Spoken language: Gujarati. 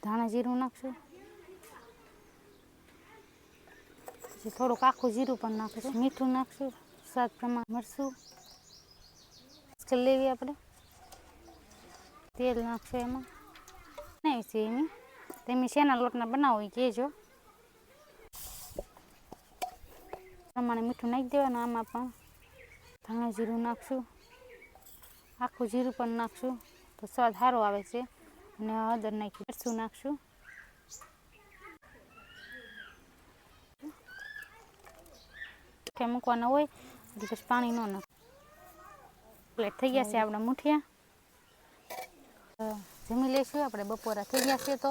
ધાણા જીરું નાખશું, પછી થોડુંક આખું જીરું પણ નાખશું, મીઠું નાખશું, સ્વાદ પ્રમાણે મરચું લેવી આપણે, તેલ નાખશું એમાં નહીં છે એની તમે શેના લોટના બનાવો એ કહેજો. પ્રમાણે મીઠું નાખી દેવાનું. આમાં પણ ધાણા જીરું નાખશું, આખું જીરું પણ નાખશું તો સ્વાદ સારો આવે છે. અને હળદર નાખી મરચું નાખશું, કે મૂકવાના હોય એટલે પછી પાણી ન નાખ. પ્લેટ થઈ ગયા છે આપણા મુઠિયા. જમી લઈશું આપણે. બપોરા થઈ ગયા છે તો